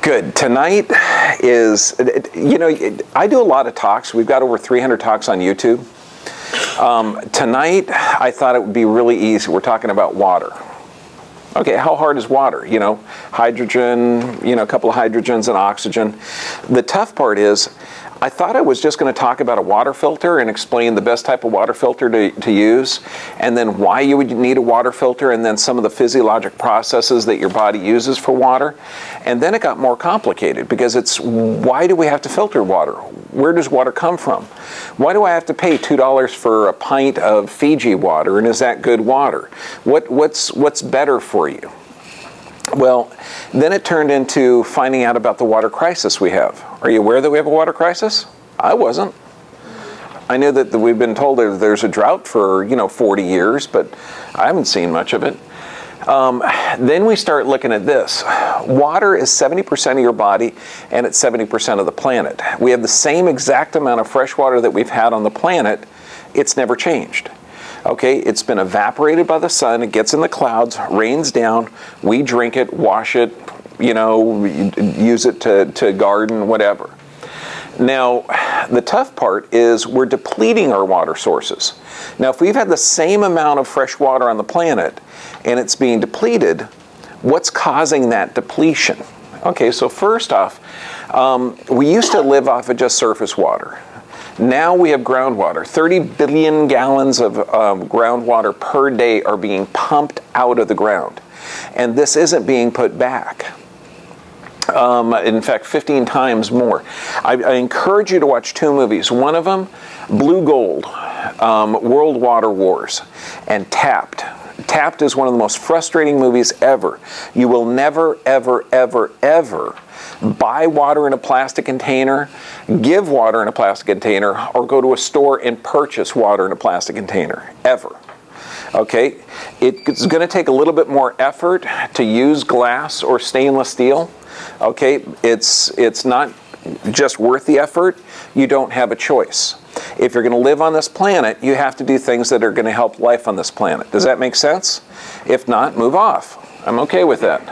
Good. Tonight is, I do a lot of talks. We've got over 300 talks on YouTube. Tonight, I thought it would be really easy. We're talking about water. Okay, how hard is water? Hydrogen, a couple of hydrogens and oxygen. The tough part is, I thought I was just going to talk about a water filter and explain the best type of water filter to use, and then why you would need a water filter, and then some of the physiologic processes that your body uses for water. And then it got more complicated because it's, why do we have to filter water? Where does water come from? Why do I have to pay $2 for a pint of Fiji water, and is that good water? What's better for you? Well, then it turned into finding out about the water crisis we have. Are you aware that we have a water crisis? I wasn't. I knew that we've been told that there's a drought for, 40 years, but I haven't seen much of it. Then we start looking at this. Water is 70% of your body, and it's 70% of the planet. We have the same exact amount of fresh water that we've had on the planet. It's never changed. Okay, it's been evaporated by the sun, it gets in the clouds, rains down, we drink it, wash it, use it to garden, whatever. Now, the tough part is we're depleting our water sources. Now, if we've had the same amount of fresh water on the planet and it's being depleted, what's causing that depletion? Okay, so first off, we used to live off of just surface water. Now we have groundwater. 30 billion gallons of groundwater per day are being pumped out of the ground. And this isn't being put back. In fact, 15 times more. I encourage you to watch two movies. One of them, Blue Gold, World Water Wars, and Tapped. Tapped is one of the most frustrating movies ever. You will never, ever, ever, ever buy water in a plastic container, give water in a plastic container, or go to a store and purchase water in a plastic container, ever. Okay, it's going to take a little bit more effort to use glass or stainless steel. Okay, it's not just worth the effort. You don't have a choice. If you're going to live on this planet, you have to do things that are going to help life on this planet. Does that make sense? If not, move off. I'm okay with that.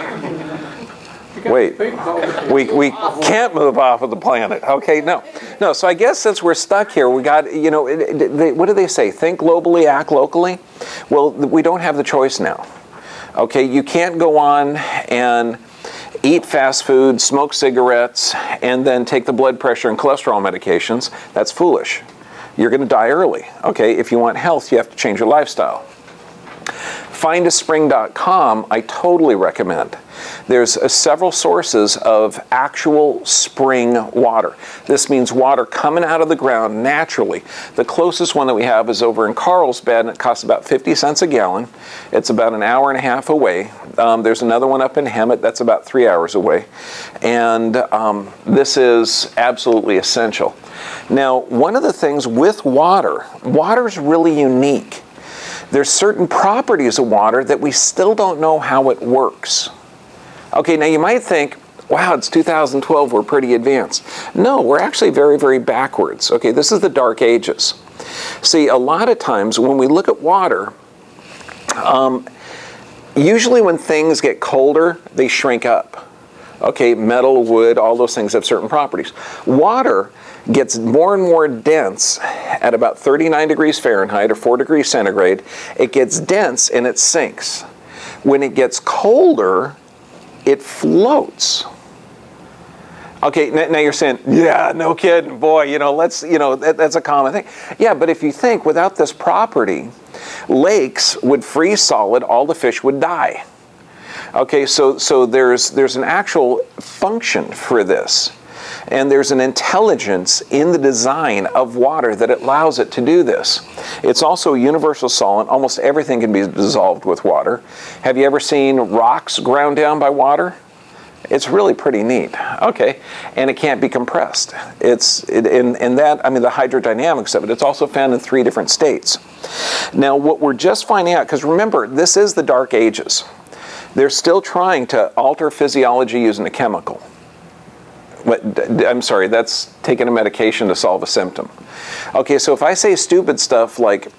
Wait, we can't move off of the planet. Okay, no. So I guess since we're stuck here, we got, what do they say? Think globally, act locally? Well, we don't have the choice now. Okay, you can't go on and eat fast food, smoke cigarettes, and then take the blood pressure and cholesterol medications. That's foolish. You're going to die early. Okay, if you want health, you have to change your lifestyle. Findaspring.com, I totally recommend. There's several sources of actual spring water. This means water coming out of the ground naturally. The closest one that we have is over in Carlsbad, and it costs about 50 cents a gallon. It's about an hour and a half away. There's another one up in Hemet that's about 3 hours away. And this is absolutely essential. Now, one of the things with water is really unique. There's certain properties of water that we still don't know how it works. Okay, now you might think, wow, it's 2012, we're pretty advanced. No, we're actually very, very backwards. Okay, this is the Dark Ages. See, a lot of times when we look at water, usually when things get colder, they shrink up. Okay, metal, wood, all those things have certain properties. Water gets more and more dense at about 39 degrees Fahrenheit or 4 degrees centigrade. It gets dense and it sinks. When it gets colder, it floats. Okay, now you're saying, yeah, no kidding, boy, that's a common thing. Yeah, but if you think without this property, lakes would freeze solid, all the fish would die. Okay, so there's an actual function for this. And there's an intelligence in the design of water that allows it to do this. It's also a universal solvent. Almost everything can be dissolved with water. Have you ever seen rocks ground down by water? It's really pretty neat. Okay, and it can't be compressed. The hydrodynamics of it, it's also found in 3 different states. Now, what we're just finding out, because remember, this is the Dark Ages. They're still trying to alter physiology using a chemical. I'm sorry, that's taking a medication to solve a symptom. Okay, so if I say stupid stuff like,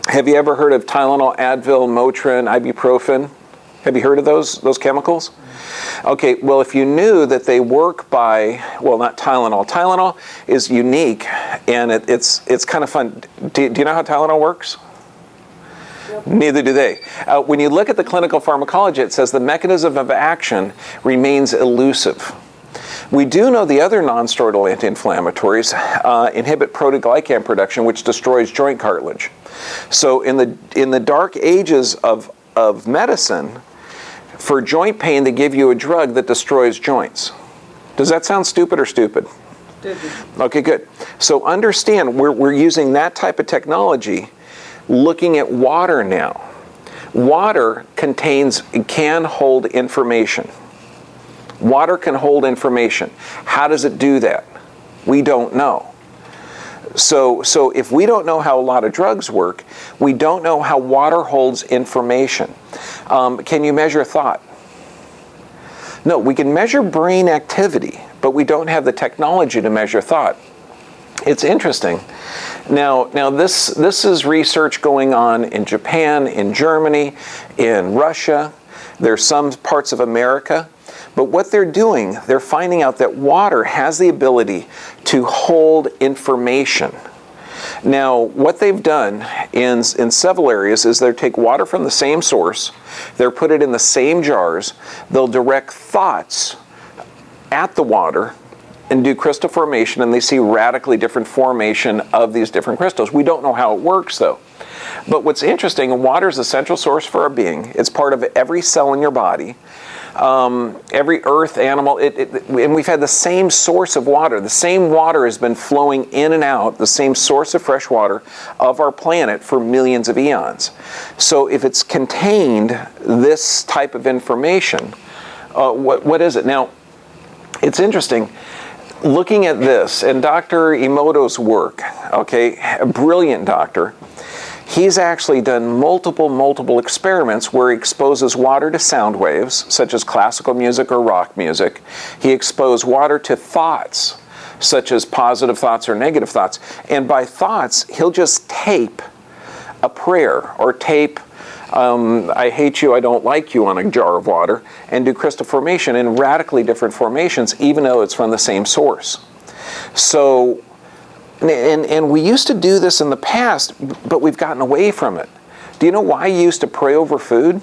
have you ever heard of Tylenol, Advil, Motrin, ibuprofen? Have you heard of those chemicals? Okay, well, if you knew that they work by, well, not Tylenol. Tylenol is unique, and it's kind of fun. Do you know how Tylenol works? Yep. Neither do they. When you look at the clinical pharmacology, it says the mechanism of action remains elusive. We do know the other non-steroidal anti-inflammatories inhibit proteoglycan production, which destroys joint cartilage. So in the dark ages of medicine, for joint pain, they give you a drug that destroys joints. Does that sound stupid or stupid? Stupid. Okay, good. So understand, we're using that type of technology, looking at water now. Water can hold information. Water can hold information. How does it do that? We don't know. So if we don't know how a lot of drugs work, we don't know how water holds information. Can you measure thought? No, we can measure brain activity, but we don't have the technology to measure thought. It's interesting. Now this is research going on in Japan, in Germany, in Russia. There's some parts of America. But what they're doing, they're finding out that water has the ability to hold information. Now, what they've done in several areas is they take water from the same source, they'll put it in the same jars, they'll direct thoughts at the water and do crystal formation, and they see radically different formation of these different crystals. We don't know how it works, though. But what's interesting, water is the central source for our being. It's part of every cell in your body. Every earth animal, and we've had the same source of water. The same water has been flowing in and out, the same source of fresh water of our planet for millions of eons. So if it's contained this type of information, what is it? Now, it's interesting. Looking at this, and Dr. Emoto's work, okay, a brilliant doctor, he's actually done multiple experiments where he exposes water to sound waves, such as classical music or rock music. He exposed water to thoughts, such as positive thoughts or negative thoughts. And by thoughts, he'll just tape a prayer or tape, I hate you, I don't like you on a jar of water, and do crystal formation in radically different formations, even though it's from the same source. So, and we used to do this in the past, but we've gotten away from it. Do you know why you used to pray over food?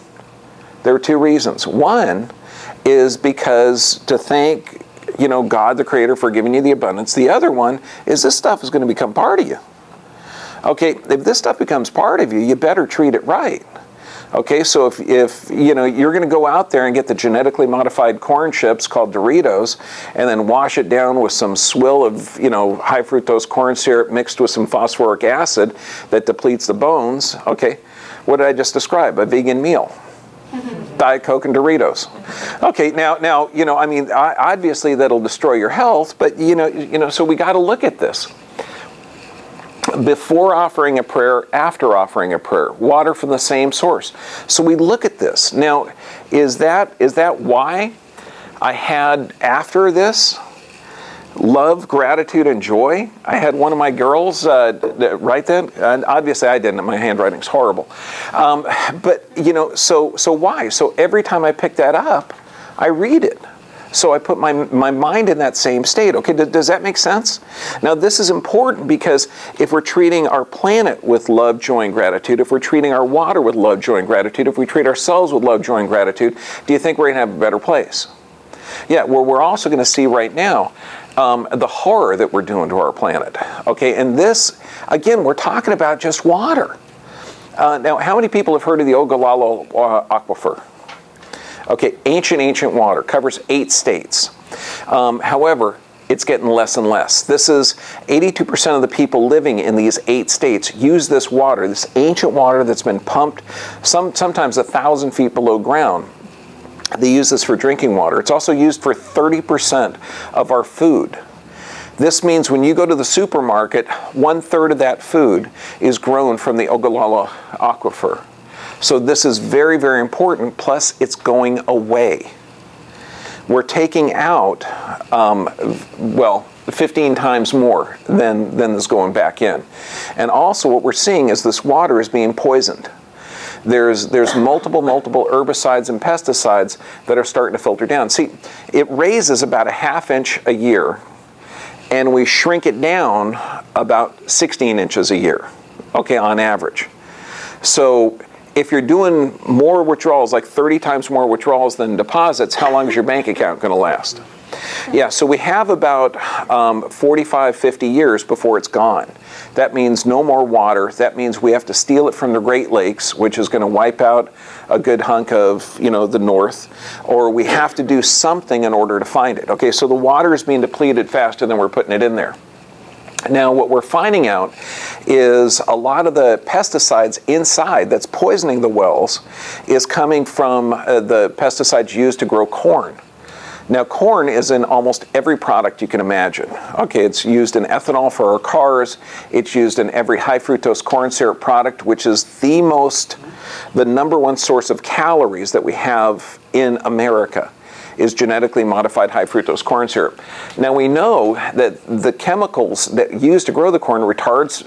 There are two reasons. One is because to thank, God the Creator for giving you the abundance. The other one is this stuff is going to become part of you. Okay, if this stuff becomes part of you, you better treat it right. Okay, so if you're going to go out there and get the genetically modified corn chips called Doritos, and then wash it down with some swill of high fructose corn syrup mixed with some phosphoric acid that depletes the bones. Okay, what did I just describe? A vegan meal. Diet Coke and Doritos. Okay, now obviously that'll destroy your health, but so we got to look at this. Before offering a prayer, after offering a prayer, water from the same source. So we look at this. Now, is that why I had, after this, love, gratitude, and joy? I had one of my girls write that, and obviously I didn't. My handwriting's horrible. But so why? So every time I pick that up, I read it. So I put my mind in that same state. Okay, does that make sense? Now this is important because if we're treating our planet with love, joy, and gratitude, if we're treating our water with love, joy, and gratitude, if we treat ourselves with love, joy, and gratitude, do you think we're going to have a better place? Yeah, well, we're also going to see right now the horror that we're doing to our planet. Okay, and this, again, we're talking about just water. Now, how many people have heard of the Ogallala Aquifer? Okay, ancient water, covers 8 states. However, it's getting less and less. This is 82% of the people living in these 8 states use this water, this ancient water that's been pumped sometimes 1,000 feet below ground. They use this for drinking water. It's also used for 30% of our food. This means when you go to the supermarket, 1/3 of that food is grown from the Ogallala Aquifer. So this is very, very important, plus it's going away. We're taking out, 15 times more than is going back in. And also what we're seeing is this water is being poisoned. There's multiple herbicides and pesticides that are starting to filter down. See, it raises about a ½ inch a year, and we shrink it down about 16 inches a year, okay, on average. So if you're doing more withdrawals, like 30 times more withdrawals than deposits, how long is your bank account going to last? Yeah, so we have about 45, 50 years before it's gone. That means no more water. That means we have to steal it from the Great Lakes, which is going to wipe out a good hunk of, you know, the north, or we have to do something in order to find it. Okay, so the water is being depleted faster than we're putting it in there. Now, what we're finding out is a lot of the pesticides inside that's poisoning the wells is coming from the pesticides used to grow corn. Now, corn is in almost every product you can imagine. Okay, it's used in ethanol for our cars. It's used in every high fructose corn syrup product, which is the #1 source of calories that we have in America, is genetically modified high fructose corn syrup. Now, we know that the chemicals that used to grow the corn retards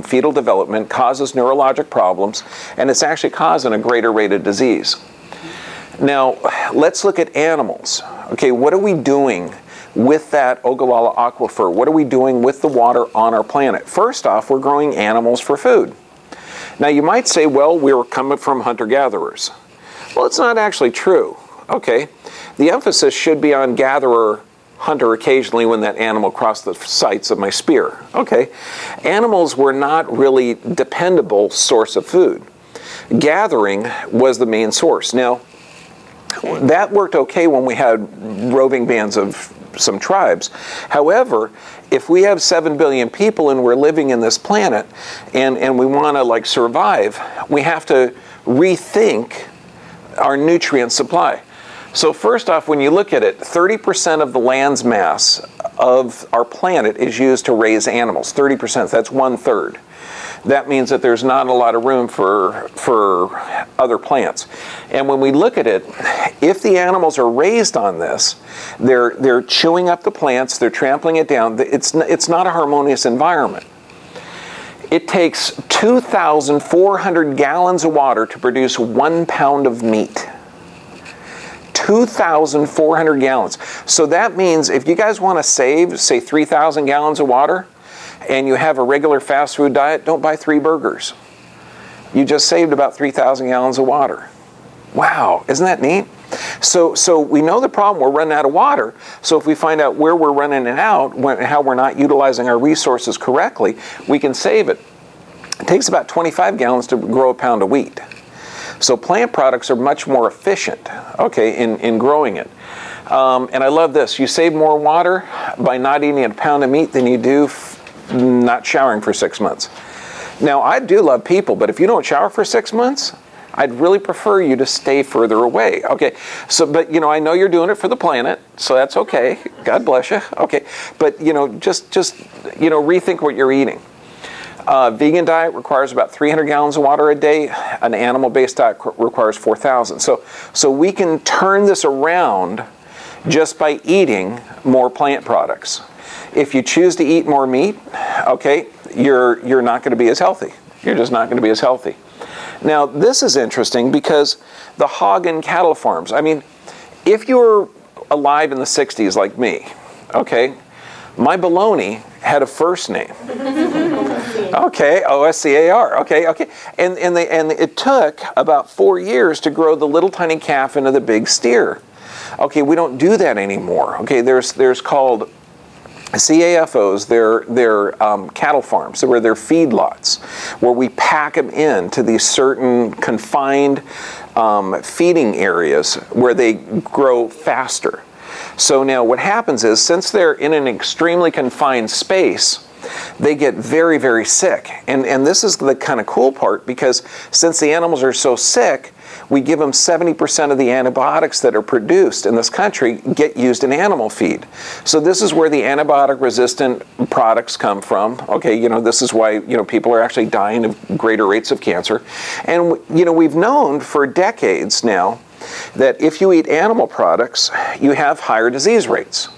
fetal development, causes neurologic problems, and it's actually causing a greater rate of disease. Now, let's look at animals. Okay, what are we doing with that Ogallala aquifer? What are we doing with the water on our planet? First off, we're growing animals for food. Now, you might say, well, we're coming from hunter-gatherers. Well, it's not actually true. Okay, the emphasis should be on gatherer, hunter occasionally when that animal crossed the sights of my spear. Okay, animals were not really dependable source of food. Gathering was the main source. Now, that worked okay when we had roving bands of some tribes. However, if we have 7 billion people and we're living in this planet and we want to like survive, we have to rethink our nutrient supply. So first off, when you look at it, 30% of the land's mass of our planet is used to raise animals. 30%, that's 1/3. That means that there's not a lot of room for other plants. And when we look at it, if the animals are raised on this, they're chewing up the plants, they're trampling it down. It's not a harmonious environment. It takes 2,400 gallons of water to produce 1 pound of meat. 2,400 gallons. So that means if you guys want to save, say, 3,000 gallons of water, and you have a regular fast food diet, don't buy 3 burgers. You just saved about 3,000 gallons of water. Wow, isn't that neat? So we know the problem, we're running out of water. So if we find out where we're running it out, how we're not utilizing our resources correctly, we can save it. It takes about 25 gallons to grow a pound of wheat. So plant products are much more efficient, okay, in growing it. And I love this. You save more water by not eating a pound of meat than you do not showering for 6 months. Now, I do love people, but if you don't shower for 6 months, I'd really prefer you to stay further away. Okay, so, but, you know, I know you're doing it for the planet, so that's okay. God bless you. Okay, but, you know, just you know, rethink what you're eating. Vegan diet requires about 300 gallons of water a day. An animal-based diet requires 4,000. So we can turn this around just by eating more plant products. If you choose to eat more meat, okay, you're not going to be as healthy. You're just not going to be as healthy. Now, this is interesting because the hog and cattle farms, I mean, if you were alive in the 60s like me, okay, my baloney had a first name. Okay, OSCAR. Okay. And it took about 4 years to grow the little tiny calf into the big steer. Okay, we don't do that anymore. Okay, there's called CAFOs, they're cattle farms, where they're feedlots, where we pack them into these certain confined feeding areas where they grow faster. So now what happens is, since they're in an extremely confined space, they get very, very sick. And this is the kind of cool part, because since the animals are so sick, we give them 70% of the antibiotics that are produced in this country get used in animal feed. So this is where the antibiotic-resistant products come from. Okay, you know, this is why, you know, people are actually dying of greater rates of cancer. And, you know, we've known for decades now that if you eat animal products, you have higher disease rates.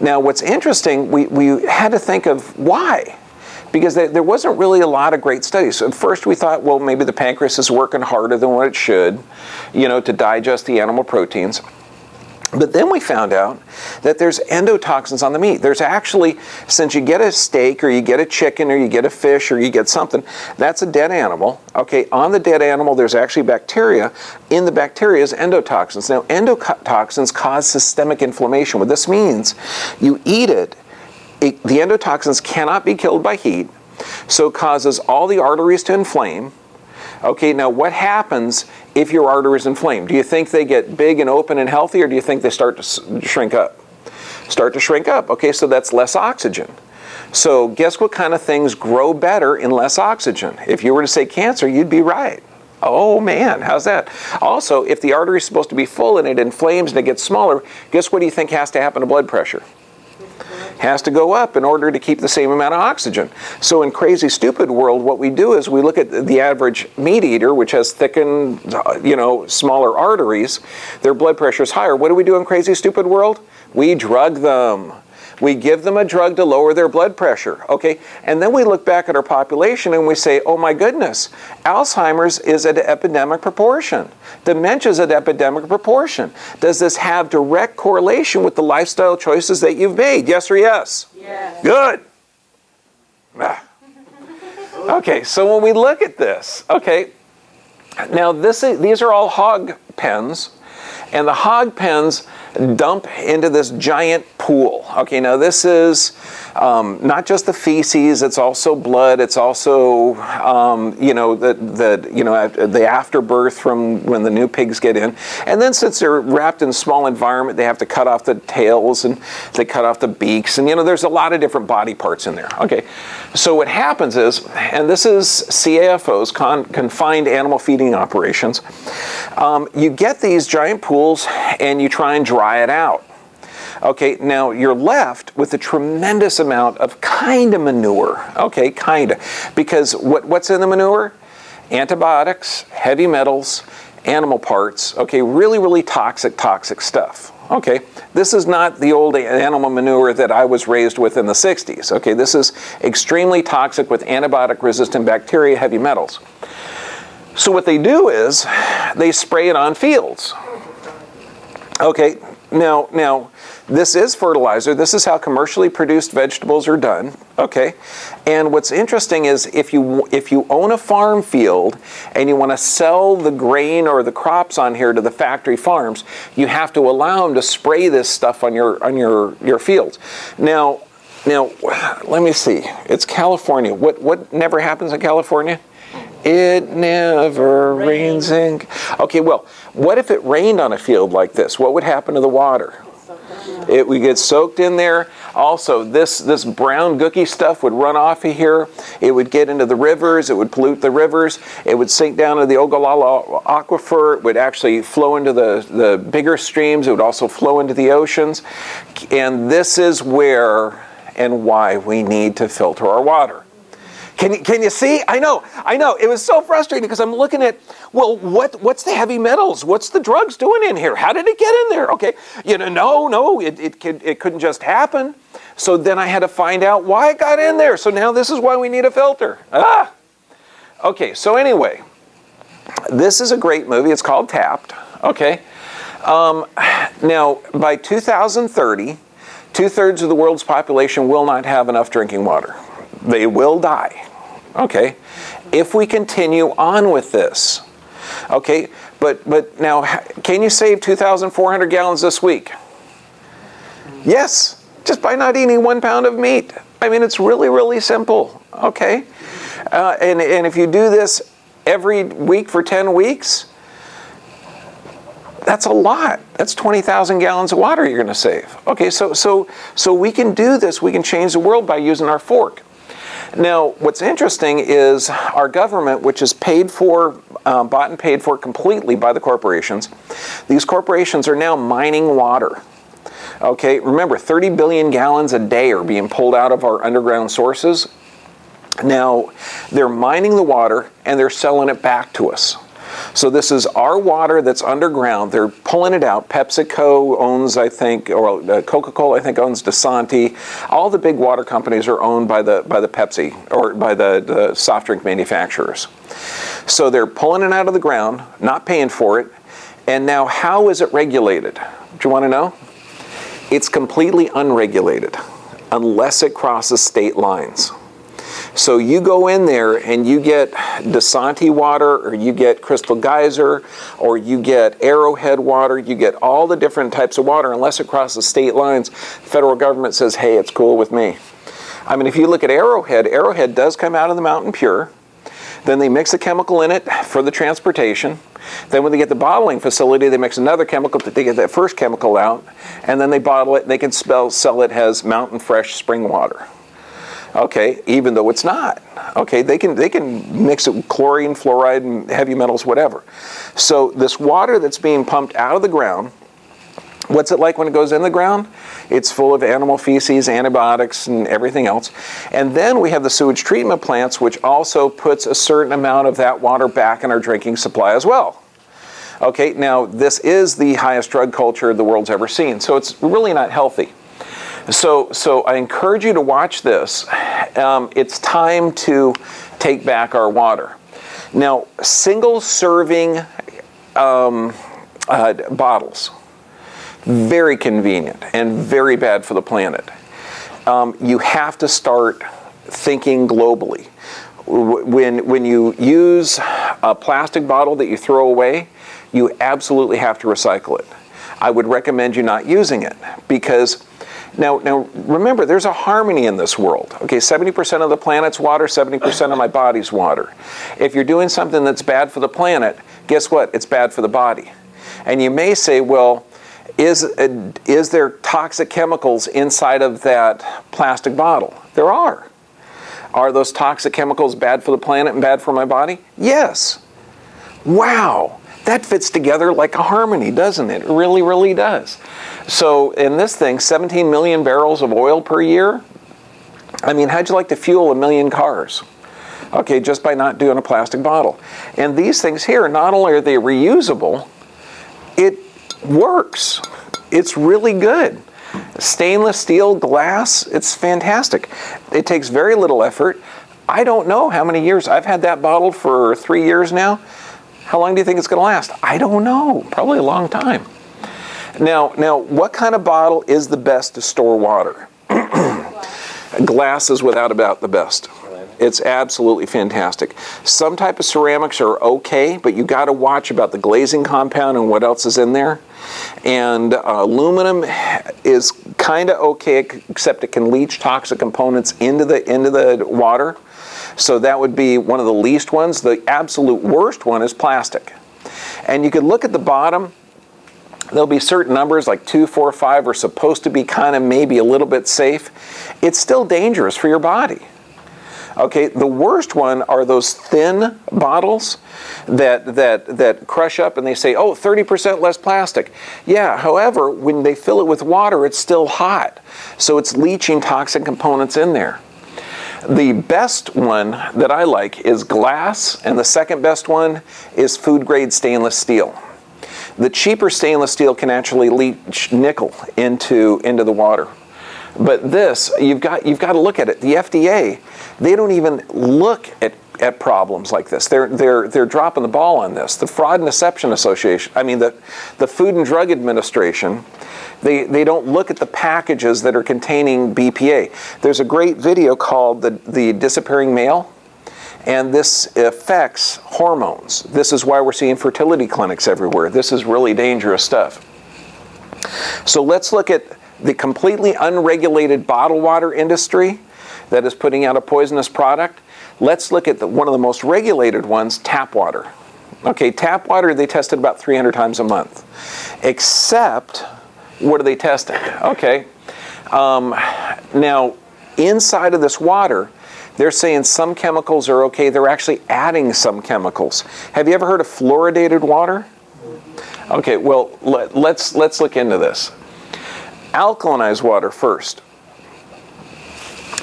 Now, what's interesting, we had to think of why. because there wasn't really a lot of great studies. So at first we thought, well, maybe the pancreas is working harder than what it should, to digest the animal proteins. But then we found out that there's endotoxins on the meat. There's actually, since you get a steak or you get a chicken or you get a fish or you get something, that's a dead animal. Okay, on the dead animal there's actually bacteria. In the bacteria is endotoxins. Now endotoxins cause systemic inflammation. What this means, you eat it, the endotoxins cannot be killed by heat, so it causes all the arteries to inflame. Okay, now what happens if your artery is inflamed? Do you think they get big and open and healthy, or do you think they start to shrink up? Start to shrink up. Okay, so that's less oxygen. So guess what kind of things grow better in less oxygen? If you were to say cancer, you'd be right. Oh man, how's that? Also, if the artery is supposed to be full and it inflames and it gets smaller, guess what do you think has to happen to blood pressure? Has to go up in order to keep the same amount of oxygen. So in Crazy Stupid World, what we do is we look at the average meat eater, which has thickened, smaller arteries. Their blood pressure is higher. What do we do in Crazy Stupid World? We drug them. We give them a drug to lower their blood pressure, okay? And then we look back at our population and we say, oh my goodness, Alzheimer's is at an epidemic proportion. Dementia is at epidemic proportion. Does this have direct correlation with the lifestyle choices that you've made? Yes or yes? Yes. Good. Okay, so when we look at this, okay, now these are all hog pens, and the hog pens dump into this giant pool. Okay, now this is not just the feces, it's also blood, it's also the afterbirth from when the new pigs get in. And then since they're wrapped in a small environment, they have to cut off the tails and they cut off the beaks, and there's a lot of different body parts in there. Okay, so what happens is, and this is CAFOs, Confined Animal Feeding Operations, you get these giant pools and you try and dry it out. Okay, now you're left with a tremendous amount of kind of manure. Okay, kind of. Because what's in the manure? Antibiotics, heavy metals, animal parts. Okay, really, really toxic stuff. Okay, this is not the old animal manure that I was raised with in the 60s. Okay, this is extremely toxic with antibiotic-resistant bacteria, heavy metals. So what they do is they spray it on fields. Okay, now this is fertilizer. This is how commercially produced vegetables are done. Okay, and what's interesting is if you own a farm field and you want to sell the grain or the crops on here to the factory farms, you have to allow them to spray this stuff on your fields. Now, let me see. It's California. What never happens in California? It never rains in... Okay, well, what if it rained on a field like this? What would happen to the water? It would get soaked in there. Also, this brown gooky stuff would run off of here. It would get into the rivers. It would pollute the rivers. It would sink down to the Ogallala Aquifer. It would actually flow into the bigger streams. It would also flow into the oceans. And this is where and why we need to filter our water. Can you see? I know. It was so frustrating because I'm looking at, well, what's the heavy metals? What's the drugs doing in here? How did it get in there? Okay, no, it couldn't just happen. So then I had to find out why it got in there. So now this is why we need a filter. Okay, so anyway, this is a great movie. It's called Tapped. Okay, now by 2030, 2/3 of the world's population will not have enough drinking water. They will die. Okay, if we continue on with this. Okay, but now, can you save 2,400 gallons this week? Yes, just by not eating 1 pound of meat. I mean, it's really, really simple. Okay, and if you do this every week for 10 weeks, that's a lot. That's 20,000 gallons of water you're going to save. Okay, so we can do this. We can change the world by using our fork. Now, what's interesting is our government, which is paid for, bought and paid for completely by the corporations, these corporations are now mining water. Okay, remember, 30 billion gallons a day are being pulled out of our underground sources. Now, they're mining the water and they're selling it back to us. So this is our water that's underground. They're pulling it out. PepsiCo owns, I think, or Coca-Cola, I think, owns DeSanti. All the big water companies are owned by the Pepsi, or by the soft drink manufacturers. So they're pulling it out of the ground, not paying for it. And now how is it regulated? Do you want to know? It's completely unregulated unless it crosses state lines. So you go in there and you get DeSanti water, or you get Crystal Geyser, or you get Arrowhead water, you get all the different types of water. Unless it crosses state lines, the federal government says, hey, it's cool with me. I mean, if you look at Arrowhead, Arrowhead does come out of the mountain pure. Then they mix a chemical in it for the transportation. Then when they get the bottling facility, they mix another chemical to get that first chemical out. And then they bottle it, and they can sell it as mountain fresh spring water. Okay, even though it's not. Okay, they can mix it with chlorine, fluoride, and heavy metals, whatever. So this water that's being pumped out of the ground, what's it like when it goes in the ground? It's full of animal feces, antibiotics, and everything else. And then we have the sewage treatment plants, which also puts a certain amount of that water back in our drinking supply as well. Okay, now this is the highest drug culture the world's ever seen, so it's really not healthy. So I encourage you to watch this. It's time to take back our water. Now, single serving bottles, very convenient and very bad for the planet. You have to start thinking globally. When you use a plastic bottle that you throw away, you absolutely have to recycle it. I would recommend you not using it, because now remember, there's a harmony in this world. Okay, 70% of the planet's water, 70% of my body's water. If you're doing something that's bad for the planet, guess what? It's bad for the body. And you may say, well, is there toxic chemicals inside of that plastic bottle? There are. Are those toxic chemicals bad for the planet and bad for my body? Yes. Wow. That fits together like a harmony, doesn't it? It really, really does. So in this thing, 17 million barrels of oil per year. I mean, how'd you like to fuel 1 million cars? Okay, just by not doing a plastic bottle. And these things here, not only are they reusable, it works. It's really good. Stainless steel, glass, it's fantastic. It takes very little effort. I don't know how many years. I've had that bottle for 3 years now. How long do you think it's going to last? I don't know. Probably a long time. Now, what kind of bottle is the best to store water? Glass is without a doubt the best. It's absolutely fantastic. Some type of ceramics are okay, but you got to watch about the glazing compound and what else is in there. And aluminum is kind of okay, except it can leach toxic components into the water. So that would be one of the least ones. The absolute worst one is plastic. And you could look at the bottom. There'll be certain numbers like 2, 4, 5 are supposed to be kind of maybe a little bit safe. It's still dangerous for your body. Okay, the worst one are those thin bottles that crush up and they say, oh, 30% less plastic. Yeah, however, when they fill it with water, it's still hot. So it's leaching toxic components in there. The best one that I like is glass, and the second best one is food-grade stainless steel. The cheaper stainless steel can actually leach nickel into the water. But this, you've got to look at it. The FDA, they don't even look at problems like this. They're dropping the ball on this. The Fraud and Deception Association, the Food and Drug Administration, they don't look at the packages that are containing BPA. There's a great video called the Disappearing Male, and this affects hormones. This is why we're seeing fertility clinics everywhere. This is really dangerous stuff. So let's look at the completely unregulated bottled water industry that is putting out a poisonous product. Let's look at one of the most regulated ones, tap water. Okay, tap water, they test it about 300 times a month. Except, what are they testing? Okay, now inside of this water, they're saying some chemicals are okay. They're actually adding some chemicals. Have you ever heard of fluoridated water? Okay, well, let's look into this. Alkalinized water first.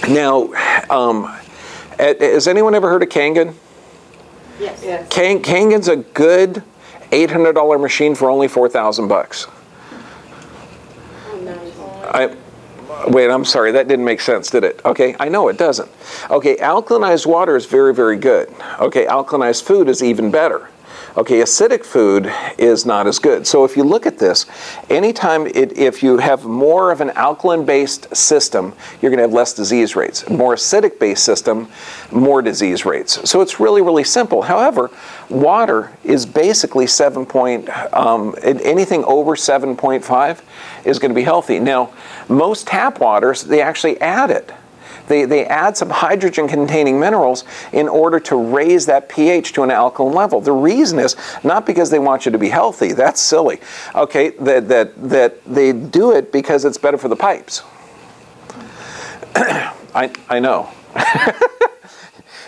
Now, has anyone ever heard of Kangen? Yes. Yes. Kangen's a good $800 machine for only $4,000. Wait, I'm sorry, that didn't make sense, did it? Okay, I know it doesn't. Okay, alkalinized water is very, very good. Okay, alkalinized food is even better. Okay, acidic food is not as good. So if you look at this, anytime if you have more of an alkaline-based system, you're going to have less disease rates. More acidic-based system, more disease rates. So it's really, really simple. However, water is basically anything over 7.5 is going to be healthy. Now, most tap waters, they actually add it. They add some hydrogen-containing minerals in order to raise that pH to an alkaline level. The reason is not because they want you to be healthy. That's silly. Okay, that they do it because it's better for the pipes. I know.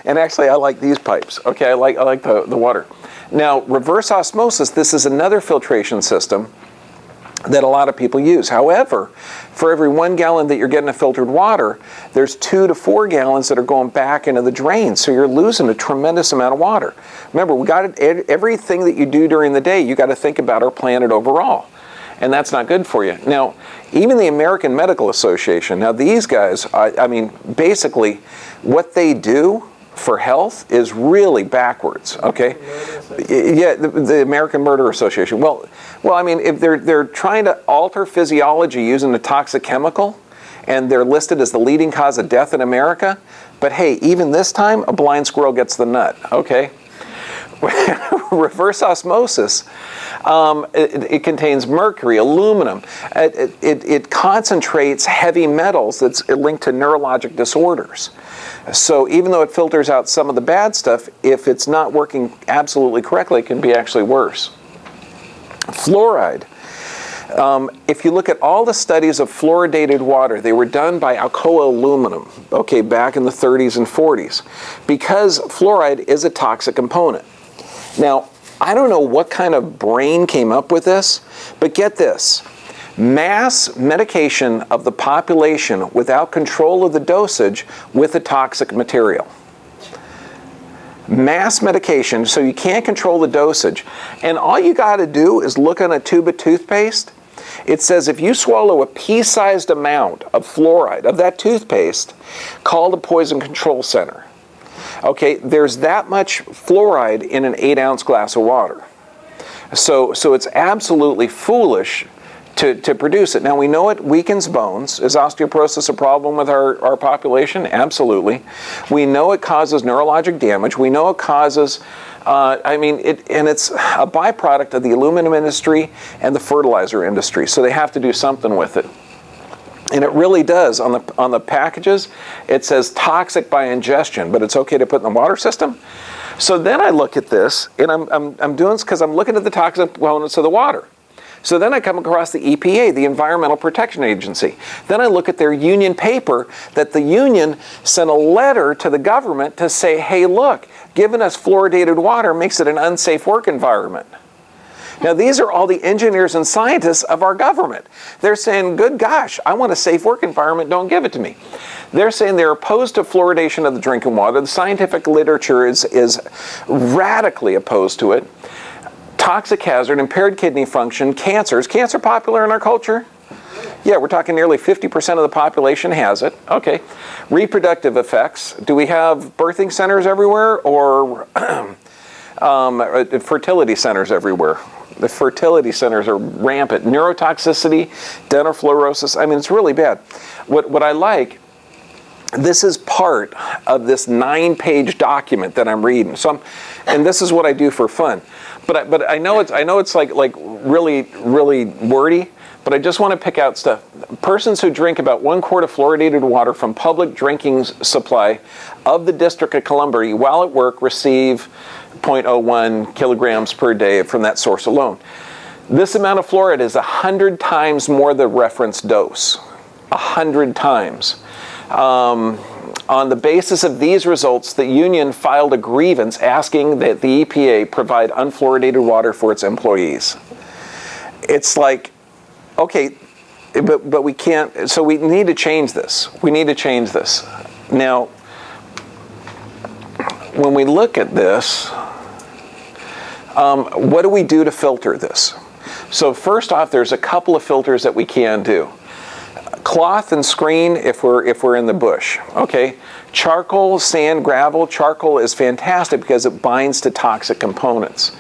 And actually, I like these pipes. Okay, I like the water. Now, reverse osmosis. This is another filtration system that a lot of people use. However, for every 1 gallon that you're getting of filtered water, there's 2 to 4 gallons that are going back into the drain, so you're losing a tremendous amount of water. Remember, everything that you do during the day, you got to think about our planet overall, and that's not good for you. Now, even the American Medical Association, now these guys, I mean, basically, what they do for health is really backwards, okay? Yeah, the American Murder Association. Well, I mean, if they're trying to alter physiology using a toxic chemical, and they're listed as the leading cause of death in America, but hey, even this time, a blind squirrel gets the nut, okay? Reverse osmosis, it contains mercury, aluminum. It concentrates heavy metals that's linked to neurologic disorders. So even though it filters out some of the bad stuff, if it's not working absolutely correctly, it can be actually worse. Fluoride. If you look at all the studies of fluoridated water, they were done by Alcoa Aluminum, okay, back in the 30s and 40s, because fluoride is a toxic component. Now, I don't know what kind of brain came up with this, but get this. Mass medication of the population without control of the dosage with a toxic material. Mass medication, so you can't control the dosage. And all you got to do is look on a tube of toothpaste. It says if you swallow a pea-sized amount of fluoride, of that toothpaste, call the Poison Control Center. Okay, there's that much fluoride in an 8-ounce glass of water. So it's absolutely foolish to produce it. Now, we know it weakens bones. Is osteoporosis a problem with our population? Absolutely. We know it causes neurologic damage. We know it causes, and it's a byproduct of the aluminum industry and the fertilizer industry. So they have to do something with it. And it really does. On the packages, it says toxic by ingestion, but it's okay to put in the water system. So then I look at this, and I'm doing this because I'm looking at the toxic components of the water. So then I come across the EPA, the Environmental Protection Agency. Then I look at their union paper that the union sent a letter to the government to say, hey, look, giving us fluoridated water makes it an unsafe work environment. Now, these are all the engineers and scientists of our government. They're saying, good gosh, I want a safe work environment, don't give it to me. They're saying they're opposed to fluoridation of the drinking water. The scientific literature is radically opposed to it. Toxic hazard, impaired kidney function, cancer. Is cancer popular in our culture? Yeah, we're talking nearly 50% of the population has it. Okay. Reproductive effects. Do we have birthing centers everywhere or fertility centers everywhere? The fertility centers are rampant. Neurotoxicity, dental fluorosis. I mean, it's really bad. What I like, this is part of this 9-page document that I'm reading. And this is what I do for fun. But I know it's like really wordy. But I just want to pick out stuff. Persons who drink about 1 quart of fluoridated water from public drinking supply of the District of Columbia while at work receive 0.01 kilograms per day from that source alone. This amount of fluoride is 100 times more the reference dose. 100 times. On the basis of these results, the union filed a grievance asking that the EPA provide unfluoridated water for its employees. It's like, okay, but we can't, so we need to change this. We need to change this. Now, when we look at this, What do we do to filter this? So first off, there's a couple of filters that we can do. Cloth and screen if we're in the bush. Okay, charcoal, sand, gravel. Charcoal is fantastic because it binds to toxic components.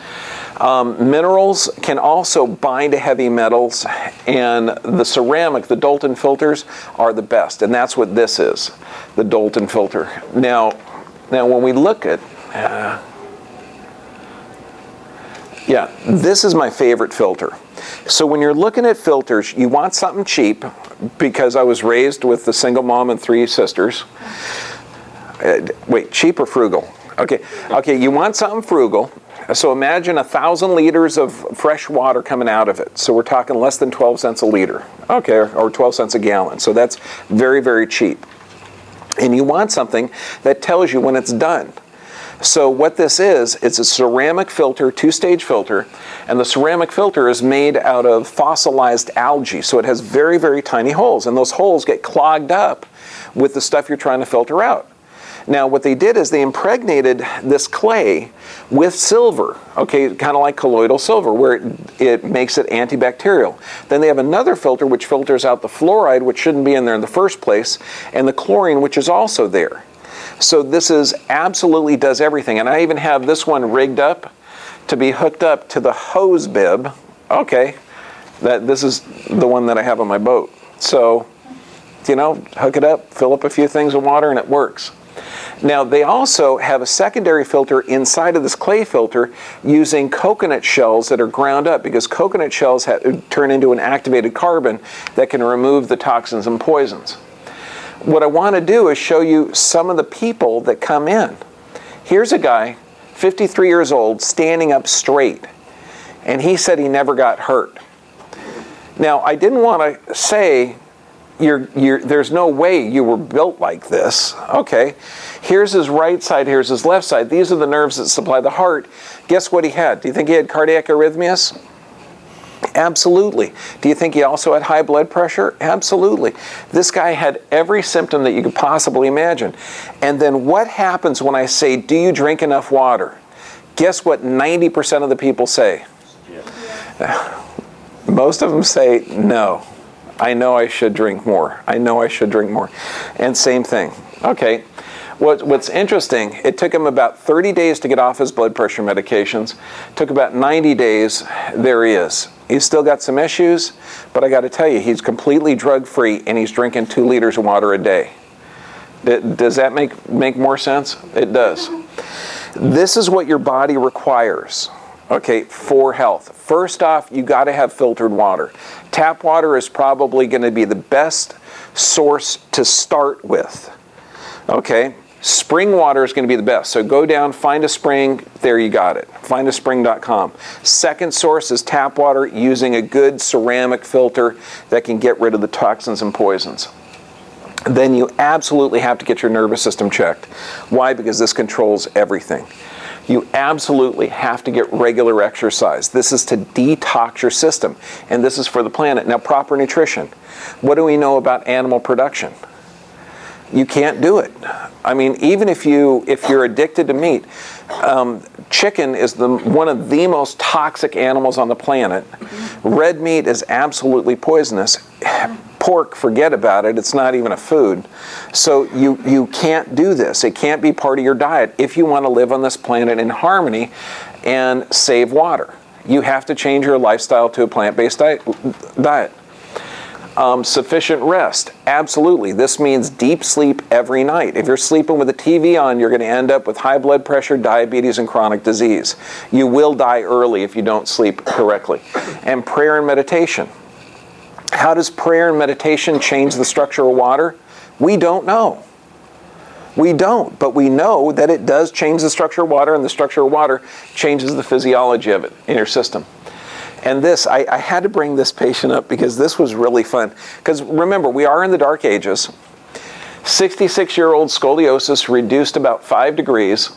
Minerals can also bind to heavy metals, and the ceramic, the Dalton filters, are the best, and that's what this is, the Dalton filter. Now when we look at, yeah, this is my favorite filter. So when you're looking at filters, you want something cheap, because I was raised with a single mom and 3 sisters. Wait, cheap or frugal? Okay, you want something frugal. So imagine 1,000 liters of fresh water coming out of it. So we're talking less than 12 cents a liter, okay, or 12 cents a gallon. So that's very, very cheap. And you want something that tells you when it's done. So what this is, it's a ceramic filter, 2-stage filter, and the ceramic filter is made out of fossilized algae. So it has very, very tiny holes, and those holes get clogged up with the stuff you're trying to filter out. Now what they did is they impregnated this clay with silver, okay, kind of like colloidal silver, where it makes it antibacterial. Then they have another filter which filters out the fluoride, which shouldn't be in there in the first place, and the chlorine, which is also there. So this is absolutely does everything. And I even have this one rigged up to be hooked up to the hose bib. Okay, this is the one that I have on my boat. So, you know, hook it up, fill up a few things with water, and it works. Now they also have a secondary filter inside of this clay filter using coconut shells that are ground up, because coconut shells turn into an activated carbon that can remove the toxins and poisons. What I want to do is show you some of the people that come in. Here's a guy, 53 years old, standing up straight, and he said he never got hurt. Now I didn't want to say there's no way you were built like this. Okay, here's his right side, here's his left side. These are the nerves that supply the heart. Guess what he had? Do you think he had cardiac arrhythmias? Absolutely. Do you think he also had high blood pressure? Absolutely. This guy had every symptom that you could possibly imagine. And then what happens when I say, do you drink enough water? Guess what 90% of the people say? Yeah. Most of them say, no. I know I should drink more. I know I should drink more. And same thing. Okay. What's interesting, it took him about 30 days to get off his blood pressure medications. Took about 90 days, there he is. He's still got some issues, but I got to tell you, he's completely drug-free, and he's drinking 2 liters of water a day. Does that make more sense? It does. This is what your body requires, okay, for health. First off, you got to have filtered water. Tap water is probably going to be the best source to start with, okay? Spring water is going to be the best. So go down, find a spring, there you got it. Findaspring.com. Second source is tap water using a good ceramic filter that can get rid of the toxins and poisons. Then you absolutely have to get your nervous system checked. Why? Because this controls everything. You absolutely have to get regular exercise. This is to detox your system, and this is for the planet. Now, proper nutrition. What do we know about animal production? You can't do it. I mean, even if you're addicted to meat, chicken is one of the most toxic animals on the planet. Red meat is absolutely poisonous. Pork, forget about it. It's not even a food. So you can't do this. It can't be part of your diet if you want to live on this planet in harmony and save water. You have to change your lifestyle to a plant-based diet. Sufficient rest, absolutely. This means deep sleep every night. If you're sleeping with the TV on, you're going to end up with high blood pressure, diabetes, and chronic disease. You will die early if you don't sleep correctly. And prayer and meditation. How does prayer and meditation change the structure of water? We don't know. We don't, but we know that it does change the structure of water, and the structure of water changes the physiology of it in your system. And this, I had to bring this patient up because this was really fun. Because remember, we are in the dark ages. 66-year-old scoliosis reduced about 5 degrees.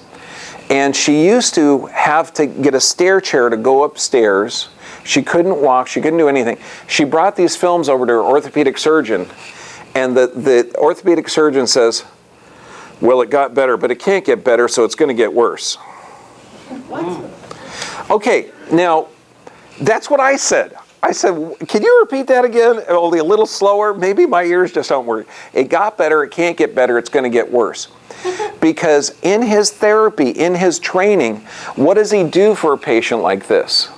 And she used to have to get a stair chair to go upstairs. She couldn't walk. She couldn't do anything. She brought these films over to her orthopedic surgeon. And the orthopedic surgeon says, well, it got better, but it can't get better, so it's going to get worse. What? Okay, now, that's what I said. I said, can you repeat that again? Only a little slower? Maybe my ears just don't work. It got better, it can't get better, it's going to get worse. Because in his therapy, in his training, what does he do for a patient like this?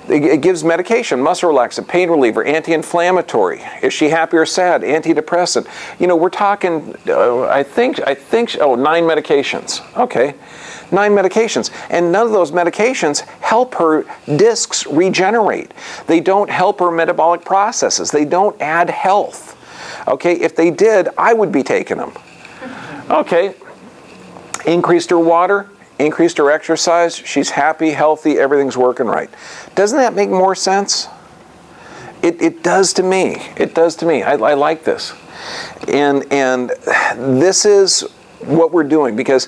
It gives medication, muscle relaxant, pain reliever, anti-inflammatory. Is she happy or sad? Antidepressant. You know, we're talking, I think, 9 medications. Okay, 9 medications. And none of those medications help her discs regenerate. They don't help her metabolic processes. They don't add health. Okay, if they did, I would be taking them. Okay, increased her water, increased her exercise, she's happy, healthy, everything's working right. Doesn't that make more sense? It does to me. It does to me. I like this. And this is what we're doing because,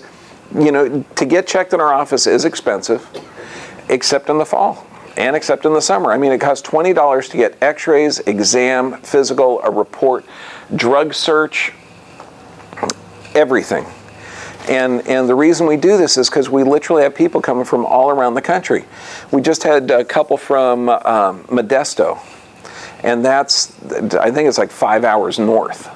you know, to get checked in our office is expensive, except in the fall and except in the summer. I mean, it costs $20 to get x-rays, exam, physical, a report, drug search, everything. And the reason we do this is because we literally have people coming from all around the country. We just had a couple from Modesto, and that's, I think it's like 5 hours north.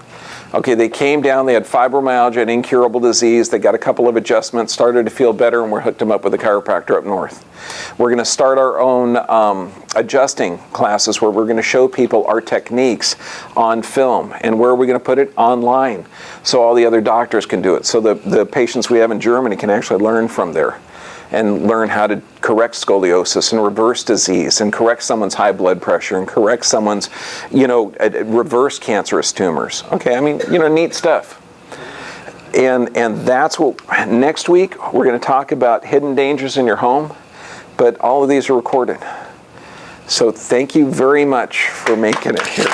Okay, they came down, they had fibromyalgia, an incurable disease, they got a couple of adjustments, started to feel better, and we hooked them up with a chiropractor up north. We're going to start our own adjusting classes where we're going to show people our techniques on film. And where are we going to put it? Online. So all the other doctors can do it. So the patients we have in Germany can actually learn from there and learn how to correct scoliosis and reverse disease and correct someone's high blood pressure and correct someone's, you know, reverse cancerous tumors. Okay, I mean, you know, neat stuff. And that's what, next week, we're going to talk about hidden dangers in your home, but all of these are recorded. So thank you very much for making it here.